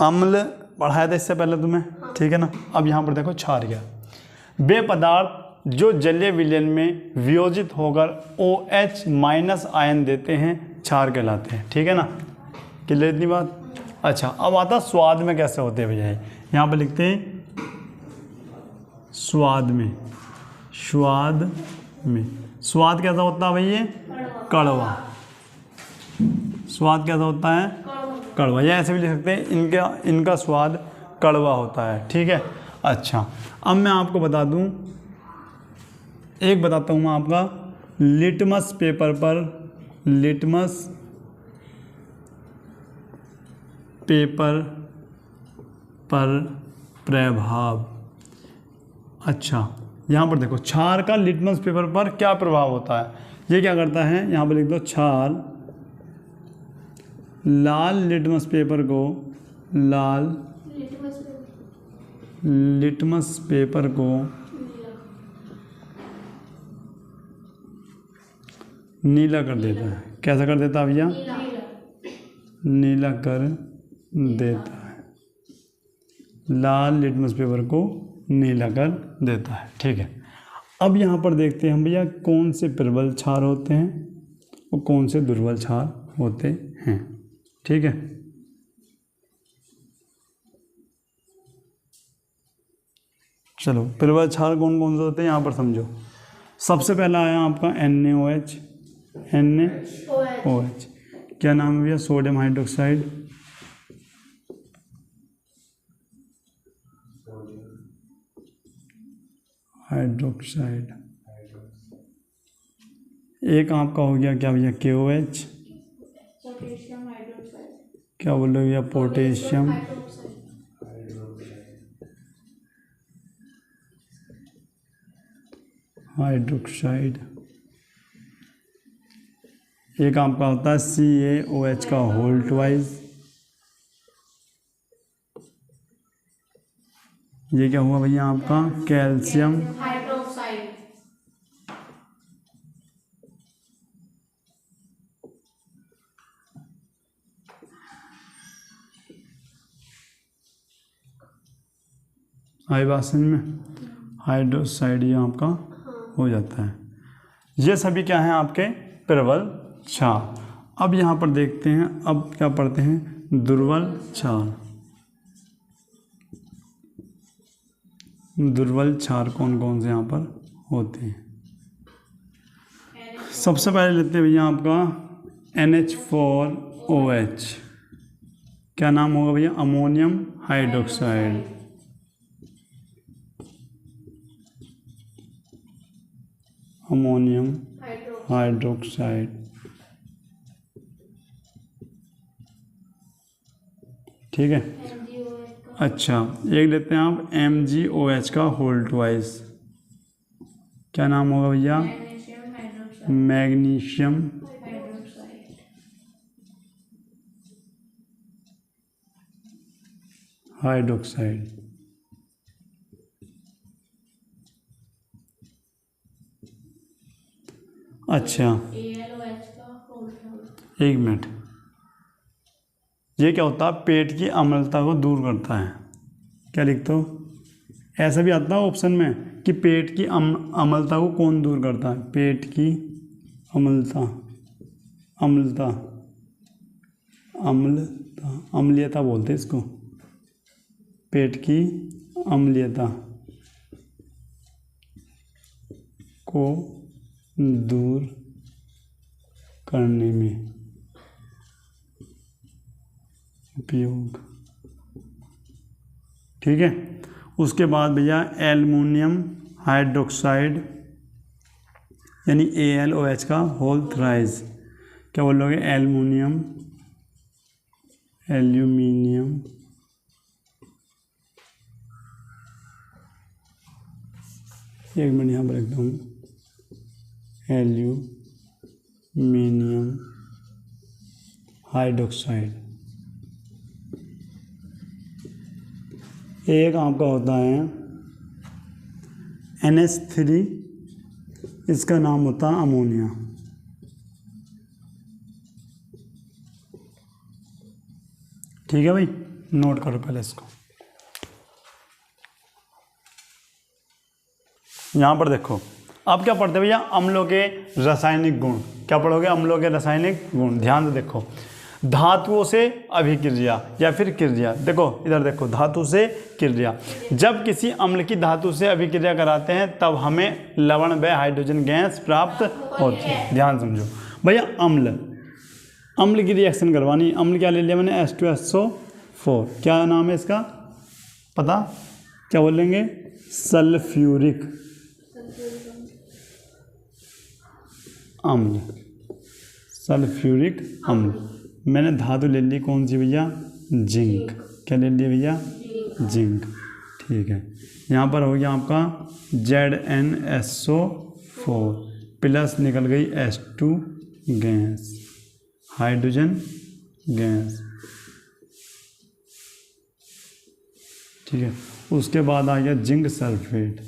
अम्ल पढ़ाया था इससे पहले तुम्हें, ठीक है ना। अब यहाँ पर देखो क्षार क्या, वे पदार्थ जो जलीय विलयन में वियोजित होकर OH माइनस आयन देते हैं क्षार कहलाते हैं, ठीक है ना। क्लियर इतनी बात। अच्छा, अब आता स्वाद में कैसे होते हैं भैया, यहाँ पर लिखते हैं स्वाद में। स्वाद कैसा होता है भैया, कड़वा। स्वाद कैसा होता है, कड़वा, या ऐसे भी लिख सकते हैं इनका स्वाद कड़वा होता है, ठीक है। अच्छा, अब मैं आपको बता दूं, एक बताता हूँ मैं आपका, लिटमस पेपर पर प्रभाव। अच्छा, यहाँ पर देखो क्षार का लिटमस पेपर पर क्या प्रभाव होता है। ये क्या करता है, यहाँ पर लिख दो, क्षार लाल लिटमस पेपर को नीला कर देता है। कैसा कर देता है भैया, नीला कर देता है। लाल लिटमस पेपर को नीला कर देता है, ठीक है। अब यहाँ पर देखते हैं हम भैया कौन से प्रबल क्षार होते हैं और कौन से दुर्बल क्षार होते हैं, ठीक है। चलो, प्रबल क्षार कौन कौन से होते हैं यहाँ पर समझो। सबसे पहला आया आपका NaOH। क्या नाम है भैया, सोडियम हाइड्रोक्साइड। एक आपका हो गया क्या भैया, KOH। क्या बोल रहे हो भैया, पोटेशियम हाइड्रोक्साइड। एक आपका होता है CaOH का होल ट्वाइस। ये क्या हुआ भैया आपका, कैल्शियम हाइड्रोक्साइड। आई बात समझ में, हाइड्रोक्साइड ये आपका हो जाता है। ये सभी क्या हैं आपके प्रबल क्षार। अब यहाँ पर देखते हैं, अब क्या पढ़ते हैं, दुर्बल क्षार। दुर्बल क्षार कौन कौन से यहाँ पर होते हैं। सबसे पहले लेते हैं भैया आपका NH4OH। क्या नाम होगा भैया, अमोनियम हाइड्रोक्साइड। अमोनियम हाइड्रोक्साइड, ठीक है। अच्छा, एक लेते हैं आप MgOH का होल ट्वाइस। क्या नाम होगा भैया, मैग्नीशियम हाइड्रोक्साइड। अच्छा, एक मिनट, ये क्या होता है, पेट की अम्लता को दूर करता है। क्या लिखते हो, ऐसा भी आता है ऑप्शन में कि पेट की अम्लता को कौन दूर करता है। पेट की अम्लीयता बोलते हैं इसको। पेट की अम्लीयता को दूर करने में उपयोग, ठीक है। उसके बाद भैया एल्युमिनियम हाइड्रोक्साइड यानी AlOH का होल थ्राइस। क्या बोलोगे, एल्युमिनियम एक मिनट यहाँ पर लिखता हूँ, एल्यूमिनियम हाइड्रोक्साइड। एक आपका होता है NH3, इसका नाम होता है अमोनिया। ठीक है भाई। नोट करो पहले इसको। यहाँ पर देखो, अब क्या पढ़ते भैया, अम्लों के रासायनिक गुण। क्या पढ़ोगे? अम्लों के रासायनिक गुण। ध्यान से देखो, धातुओं से अभिक्रिया या फिर क्रिया। देखो इधर देखो, धातु से क्रिया। जब किसी अम्ल की धातु से अभिक्रिया कराते हैं तब हमें लवण व हाइड्रोजन गैस प्राप्त होती है। ध्यान समझो भैया, अम्ल की रिएक्शन करवानी। अम्ल क्या ले लिया मैंने? H2SO4। क्या नाम है इसका पता? क्या बोलेंगे? सल्फ्यूरिक अम्ल। सल्फ्यूरिक अम्ल। मैंने धातु ले ली कौन सी भैया? जिंक। क्या ले लिया भैया? जिंक। ठीक है, यहाँ पर हो गया आपका ZnSO4 प्लस निकल गई H2 गैस, हाइड्रोजन गैस। ठीक है, उसके बाद आ गया जिंक सल्फेट।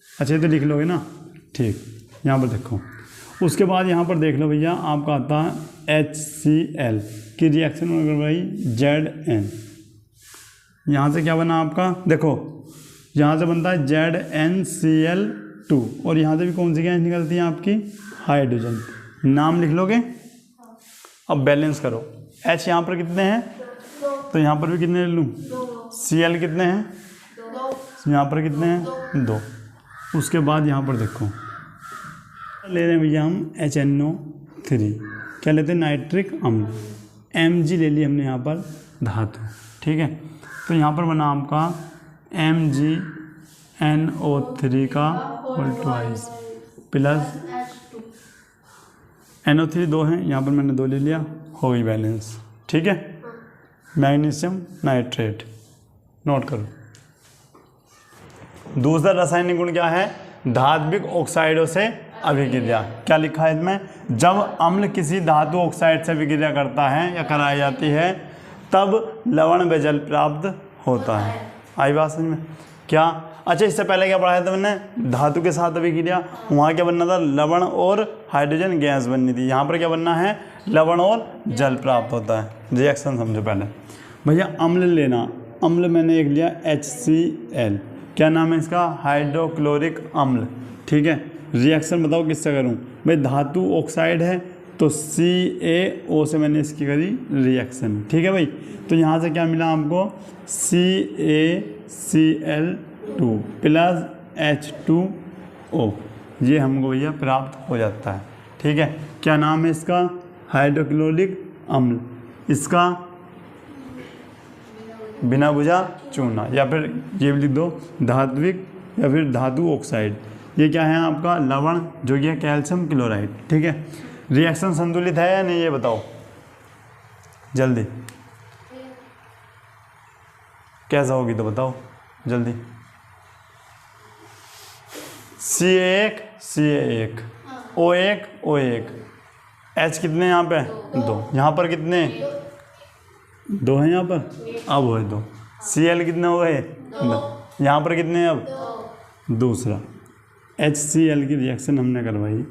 अच्छा, तो लिख लोगे ना? ठीक, यहाँ पर देखो। उसके बाद यहाँ पर देख लो भैया, आपका आता है HCl की रिएक्शन हो गई Zn। यहाँ से क्या बना आपका? देखो यहाँ से बनता है ZnCl2 और यहाँ से भी कौन सी गैस निकलती है आपकी? हाइड्रोजन। नाम लिख लोगे? अब बैलेंस करो। H यहाँ पर कितने हैं? तो यहाँ पर भी कितने ले लूँ? Cl कितने हैं? यहाँ पर कितने हैं? 2। उसके बाद यहाँ पर देखो, ले रहे हैं भैया हम HNO3। क्या लेते हैं? नाइट्रिक अम्ल। Mg ले लिया हमने यहाँ पर धातु। ठीक है, तो यहाँ पर बना आपका MgNO3 का होल ट्वाइस प्लस NO3 2 हैं, यहाँ पर मैंने 2 ले लिया, हो गई बैलेंस। ठीक है, मैग्नीशियम नाइट्रेट। नोट करो। दूसरा रासायनिक गुण क्या है? धात्विक ऑक्साइडों से अभिक्रिया। क्या लिखा है इसमें? जब अम्ल किसी धातु ऑक्साइड से अभिक्रिया करता है या कराई जाती है तब लवण व जल प्राप्त होता है। आई बात समझ में? क्या? अच्छा, इससे पहले क्या पढ़ाया था मैंने? धातु के साथ अभिक्रिया। वहाँ क्या बनना था? लवण और हाइड्रोजन गैस बननी थी। यहाँ पर क्या बनना है? लवण और जल प्राप्त होता है। रिएक्शन समझो पहले भैया। अम्ल लेना, अम्ल मैंने एक लिया HCl। क्या नाम है इसका? हाइड्रोक्लोरिक अम्ल। ठीक है, रिएक्शन बताओ किससे करूं? भाई धातु ऑक्साइड है तो CaO से मैंने इसकी करी रिएक्शन। ठीक है भाई, तो यहाँ से क्या मिला आपको? CaCl2 plus H2O। ये हमको भैया प्राप्त हो जाता है। ठीक है, क्या नाम है इसका? हाइड्रोक्लोरिक अम्ल। इसका बिना बुझा चूना, या फिर ये भी लिख दो धात्विक या फिर धातु ऑक्साइड। ये क्या है आपका? लवण, जो कि है कैल्शियम क्लोराइड। ठीक है, रिएक्शन संतुलित है या नहीं ये बताओ जल्दी। कैसा होगी तो बताओ जल्दी। CA1 CA1 O1 O1 H कितने यहाँ पे? 2। यहाँ पर कितने? 2 हैं यहाँ पर, अब हुए 2। Cl कितने हो गए? 2। यहाँ पर कितने हैं अब? दूसरा HCl की रिएक्शन हमने करवाई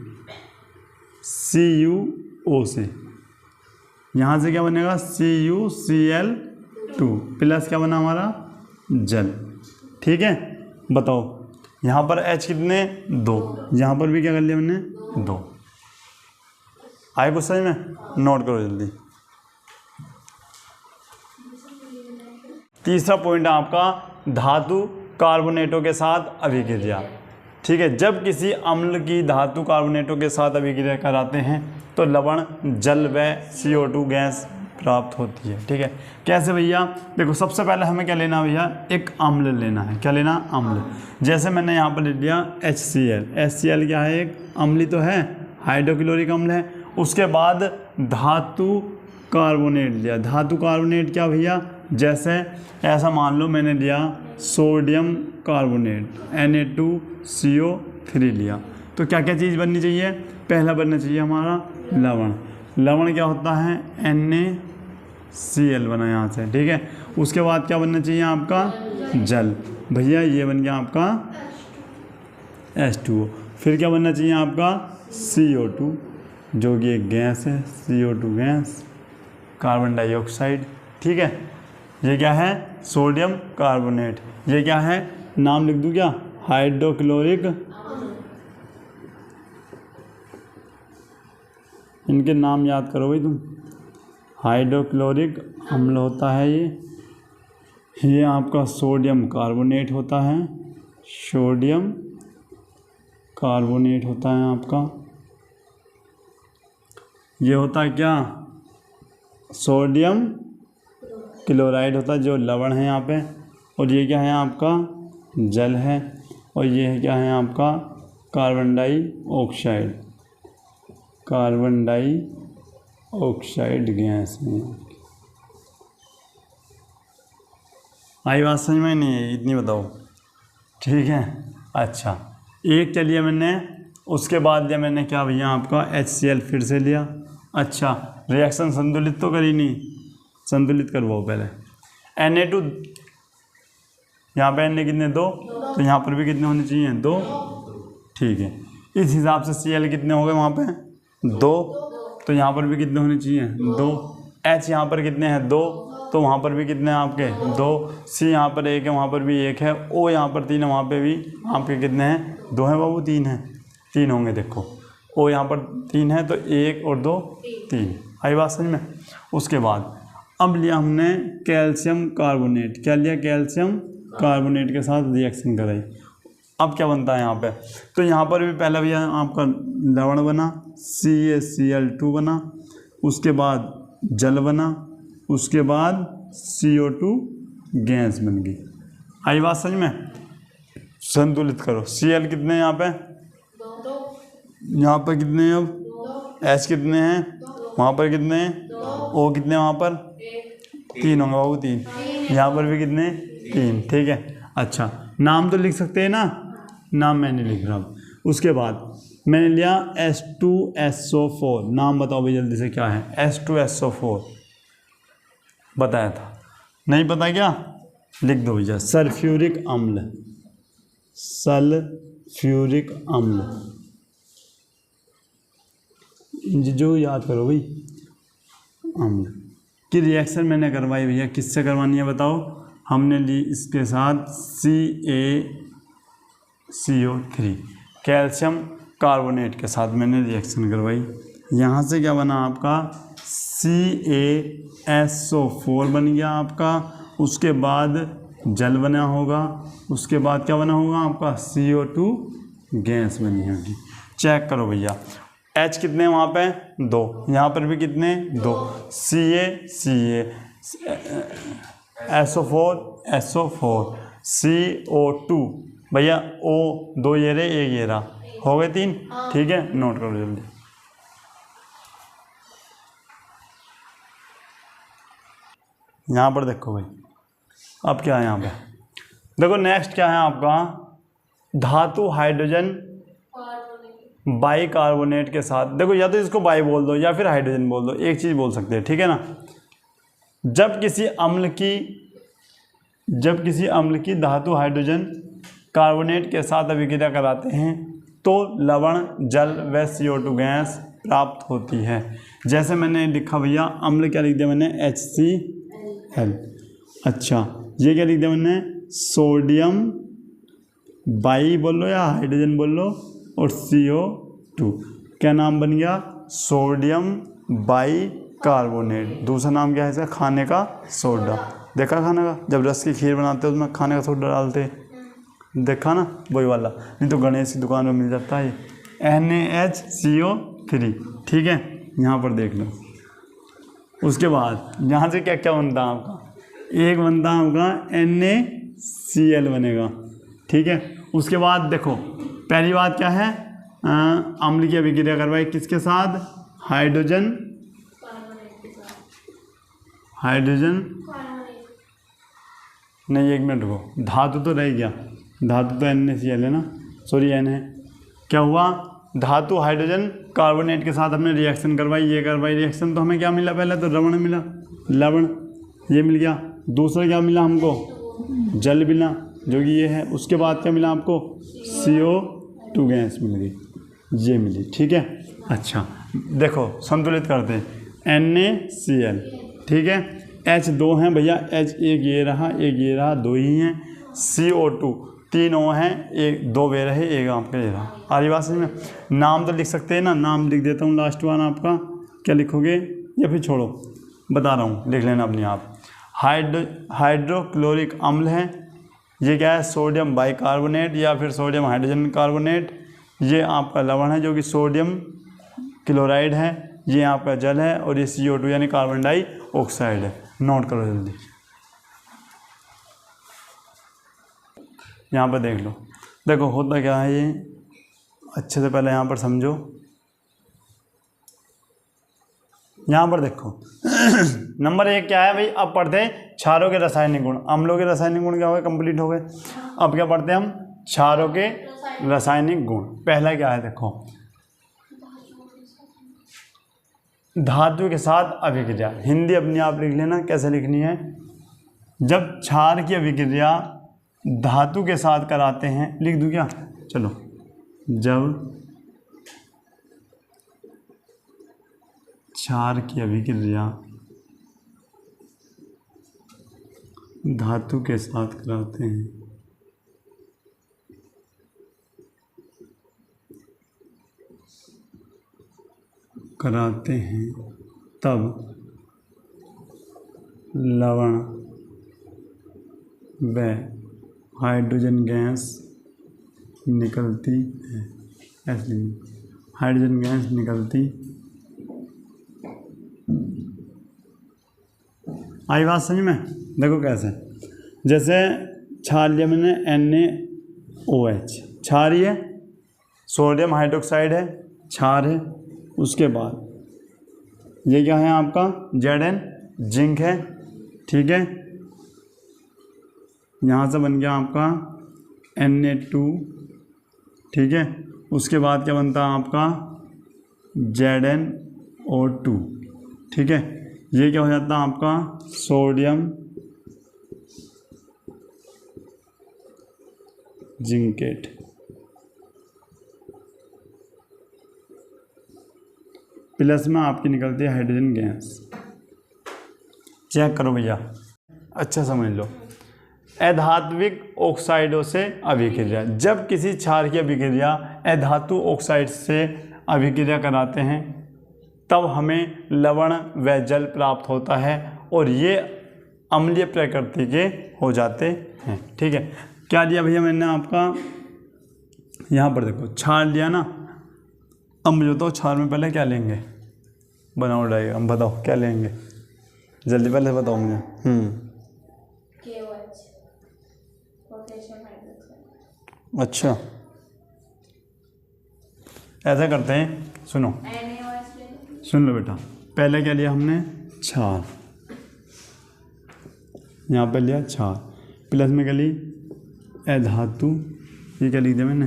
CuO से। यहाँ से क्या बनेगा? CuCl2 प्लस क्या बना हमारा? जल। ठीक है, बताओ यहाँ पर H कितने? 2। यहाँ पर भी क्या कर लिया मैंने? 2। आए कुछ सही में? नोट करो जल्दी। तीसरा पॉइंट है आपका धातु कार्बोनेटों के साथ अभिक्रिया। ठीक है, जब किसी अम्ल की धातु कार्बोनेटों के साथ अभिक्रिया कराते हैं तो लवण, जल व CO2 गैस प्राप्त होती है। ठीक है, कैसे भैया? देखो सबसे पहले हमें क्या लेना भैया? एक अम्ल लेना है। क्या लेना? अम्ल। जैसे मैंने यहाँ पर ले लिया HCl। HCl क्या है? एक अम्ल तो है, हाइड्रोक्लोरिक अम्ल है। उसके बाद धातु कार्बोनेट लिया। धातु कार्बोनेट क्या भैया? जैसे ऐसा मान लो मैंने लिया सोडियम कार्बोनेट Na2CO3 लिया, तो क्या क्या चीज़ बननी चाहिए? पहला बनना चाहिए हमारा लवण। लवण क्या होता है? NaCl बना यहाँ से। ठीक है, उसके बाद क्या बनना चाहिए आपका? जल। भैया ये बन गया आपका H2O। फिर क्या बनना चाहिए आपका? CO2, जो कि एक गैस है, CO2 गैस। Carbon dioxide. ठीक है, ये क्या है, सोडियम कार्बोनेट। ये क्या है, नाम लिख दूँ क्या, हाइड्रोक्लोरिक, इनके नाम याद करो भाई तुम। हाइड्रोक्लोरिक अम्ल होता है ये आपका सोडियम कार्बोनेट होता है, सोडियम कार्बोनेट होता है आपका। ये होता है क्या, सोडियम क्लोराइड होता है जो लवण है यहाँ पे। और ये क्या है आपका, जल है। और ये क्या है आपका, carbon dioxide, carbon dioxide gas है। आई बात समझ में नहीं है, इतनी बताओ। ठीक है, अच्छा एक चलिए मैंने, उसके बाद लिया मैंने क्या भैया आपका HCl फिर से लिया। अच्छा रिएक्शन संतुलित तो करी नहीं, संतुलित करवाओ पहले। Na2 यहाँ पे Na कितने, 2, तो यहाँ पर भी कितने होने चाहिए, 2। ठीक है, इस हिसाब से Cl कितने हो गए वहाँ पे, 2, तो यहाँ पर भी कितने होने चाहिए, 2। H यहाँ पर कितने हैं, 2, तो वहाँ पर भी कितने हैं आपके, 2। C यहाँ पर 1 है, वहाँ पर भी 1 है। O यहाँ पर 3 है, वहाँ पे भी आपके कितने हैं, 2 हैं बाबू, 3 हैं, 3 होंगे। देखो O यहाँ पर 3 है, तो 1 और 2 3। आई बात समझ में। उसके बाद अब लिया हमने कैल्शियम कार्बोनेट। क्या लिया, कैल्शियम कार्बोनेट के साथ रिएक्शन कराई। अब क्या बनता है यहाँ पे, तो यहाँ पर भी पहला भैया आपका लवण बना, CaCl2 बना, उसके बाद जल बना, उसके बाद CO2 गैस बन गई। आई बात समझ में। संतुलित करो, Cl कितने हैं यहाँ पे, 2, यहाँ पर कितने हैं, अब H कितने हैं, वहाँ पर कितने हैं, O कितने वहाँ पर, 3 होंगे बाबू, 3। यहाँ पर भी कितने, 3। ठीक है, अच्छा नाम तो लिख सकते हैं ना, नाम मैं नहीं लिख रहा हूँ। उसके बाद मैंने लिया H2SO4। नाम बताओ भाई जल्दी से, क्या है H2SO4, बताया था, नहीं पता क्या, लिख दो भैया, सल्फ्यूरिक अम्ल, सल्फ्यूरिक अम्ल, जो याद करो भाई, अम्ल की रिएक्शन मैंने करवाई भैया, किससे करवानी है बताओ, हमने ली इसके साथ CaCO3, कैल्शियम कार्बोनेट के साथ मैंने रिएक्शन करवाई। यहाँ से क्या बना आपका, CaSO4 बन गया आपका। उसके बाद जल बना होगा, उसके बाद क्या बना होगा आपका, CO2 गैस बनी होगी। चेक करो भैया, H कितने वहाँ पे, 2, यहाँ पर भी कितने, 2, SO4 CO2 भैया, O 2 ये रहे, 1 ये रहा, हो गए 3। ठीक है, नोट करो जल्दी। यहाँ पर देखो भाई, अब क्या है यहाँ पे, देखो नेक्स्ट क्या है आपका, धातु हाइड्रोजन बाइकार्बोनेट के साथ। देखो या तो इसको बाई बोल दो या फिर हाइड्रोजन बोल दो, एक चीज़ बोल सकते हैं। ठीक है ना, जब किसी अम्ल की धातु हाइड्रोजन कार्बोनेट के साथ अभिक्रिया कराते हैं तो लवण, जल व CO2 गैस प्राप्त होती है। जैसे मैंने लिखा भैया, अम्ल क्या लिख दिया मैंने, HCl। अच्छा ये क्या लिख दिया मैंने, सोडियम बाई बोल लो या हाइड्रोजन बोल लो, और CO2, क्या नाम बन गया, सोडियम बाई कार्बोनेट। दूसरा नाम क्या है इसका, खाने का सोडा। देखा खाने का, जब रस की खीर बनाते हो उसमें खाने का सोडा डालते, देखा ना, वही वाला। नहीं तो गणेश की दुकान में मिल जाता है ये, NaHCO3। ठीक है, यहाँ पर देख लो। उसके बाद यहाँ से क्या क्या बनता है आपका, एक बनता है आपका NaCl बनेगा। ठीक है, उसके बाद देखो पहली बात क्या है, अम्ल की अभिक्रिया करवाई किसके साथ, हाइड्रोजन नहीं, 1 मिनट रुको, धातु तो रह गया, धातु तो NaCl है ना, सॉरी N है। क्या हुआ, धातु हाइड्रोजन कार्बोनेट के साथ हमने रिएक्शन करवाई, ये करवाई रिएक्शन, तो हमें क्या मिला, पहले तो लवण मिला, लवण ये मिल गया। दूसरा क्या मिला हमको, जल मिला, जो कि ये है। उसके बाद क्या मिला आपको, CO2 गैस मिल गई, ये मिली। ठीक है, अच्छा देखो संतुलित करते हैं, NaCl ठीक है। H2 हैं भैया, H एक ये रहा, एक ये रहा, 2 ही हैं। CO2 3 O हैं, एक 2 वे रहे, एक आपका ये रहा। आ रही बात समझ में? नाम तो लिख सकते हैं ना, नाम लिख देता हूँ लास्ट वन आपका। क्या लिखोगे या फिर छोड़ो, बता रहा हूँ, लिख लेना अपने आप। हाइड्रोक्लोरिक अम्ल है, ये क्या है, सोडियम बाइकार्बोनेट या फिर सोडियम हाइड्रोजन कार्बोनेट। ये आपका लवण है जो कि सोडियम क्लोराइड है। ये आपका जल है और ये CO2 यानी कार्बन डाइऑक्साइड है। नोट करो जल्दी, यहाँ पर देख लो। देखो होता क्या है ये, अच्छे से पहले यहाँ पर समझो। यहाँ पर देखो नंबर 1 क्या है भाई, अब पढ़ते हैं क्षारों के रासायनिक गुण। अम्लों के रासायनिक गुण क्या हो गए, कंप्लीट हो गए। अब क्या पढ़ते हैं हम, क्षारों के रासायनिक गुण। पहला क्या है देखो, धातु के साथ अभिक्रिया। हिंदी अपने आप लिख लेना, कैसे लिखनी है। जब क्षार की अभिक्रिया धातु के साथ कराते हैं, लिख दूं क्या, चलो। जब क्षार की अभिक्रिया धातु के साथ कराते हैं, तब लवण व हाइड्रोजन गैस निकलती है। ऐसे हाइड्रोजन गैस निकलती। आई बात समझ में? देखो कैसे, जैसे क्षार लिया मैंने NaOH, क्षार ही है, सोडियम हाइड्रोक्साइड है, क्षार है। उसके बाद ये क्या है आपका, Zn जिंक है, ठीक है। यहाँ से बन गया आपका Na2, ठीक है। उसके बाद क्या बनता है आपका ZnO2, ठीक है। ये क्या हो जाता है आपका सोडियम जिंकेट। प्लस में आपकी निकलती है हाइड्रोजन गैस। चेक करो भैया, अच्छा समझ लो। अधात्विक ऑक्साइडों से अभिक्रिया, जब किसी क्षार की अभिक्रिया अधातु ऑक्साइड से अभिक्रिया कराते हैं तब हमें लवण व जल प्राप्त होता है और ये अम्लीय प्रकृति के हो जाते हैं, ठीक है। क्या लिया भैया मैंने आपका, यहाँ पर देखो क्षार लिया ना। अब मुझे बताओ क्षार में पहले क्या लेंगे, बनाओ डायग्राम, बताओ क्या लेंगे, जल्दी पहले बताओ मुझे। अच्छा ऐसा करते हैं, सुनो सुन लो बेटा। पहले क्या लिया हमने, क्षार, यहाँ पर लिया क्षार, प्लस में क्या ली अधातु, ये क्या लिख दिया मैंने,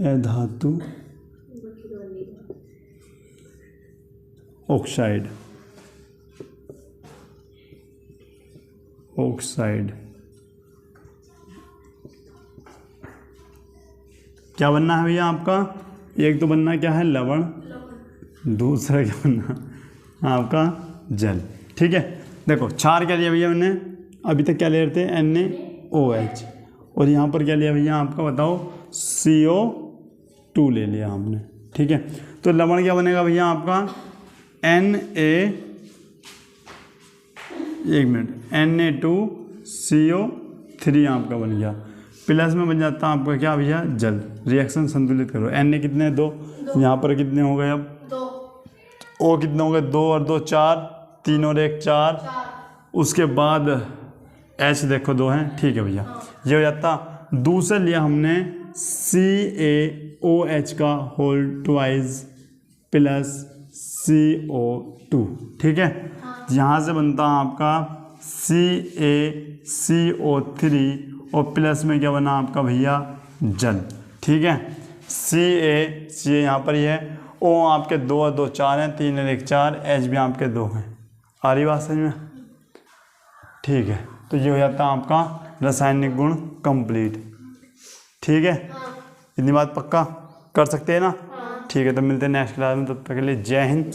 अधातु ऑक्साइड, क्या बनना है भैया आपका, एक तो बनना क्या है लवण, दूसरा क्या बनना आपका जल, ठीक है। देखो क्षार क्या लिया भैया मैंने, अभी तक क्या ले रहे थे NaOH, और यहाँ पर क्या लिया भैया आपका बताओ CO2 ले लिया हमने, ठीक है। तो लवण क्या बनेगा भैया आपका Na2CO3 आपका बन गया, प्लस में बन जाता आपका क्या भैया जल। रिएक्शन संतुलित करो, Na कितने 2, यहाँ पर कितने हो गए, अब 2, O कितने हो गए 2 और 2 4, 3 और 1 4, उसके बाद H देखो 2 हैं, ठीक है भैया। ये हो जाता। दूसरा लिया हमने CaOH का होल ट्वाइस प्लस CO2, ठीक है। यहाँ से बनता आपका CaCO3 और प्लस में क्या बना आपका भैया जल, ठीक है। CA यहाँ पर ही है, O आपके 2 और 2 4 हैं, 3 और 1 4, H भी आपके 2 हैं। आ रही बात समझ में, ठीक है। तो ये हो जाता है आपका रासायनिक गुण कंप्लीट, ठीक है। इतनी बात पक्का कर सकते हैं ना, ठीक है। तो मिलते हैं नेक्स्ट क्लास में, तब तक के लिए जय हिंद।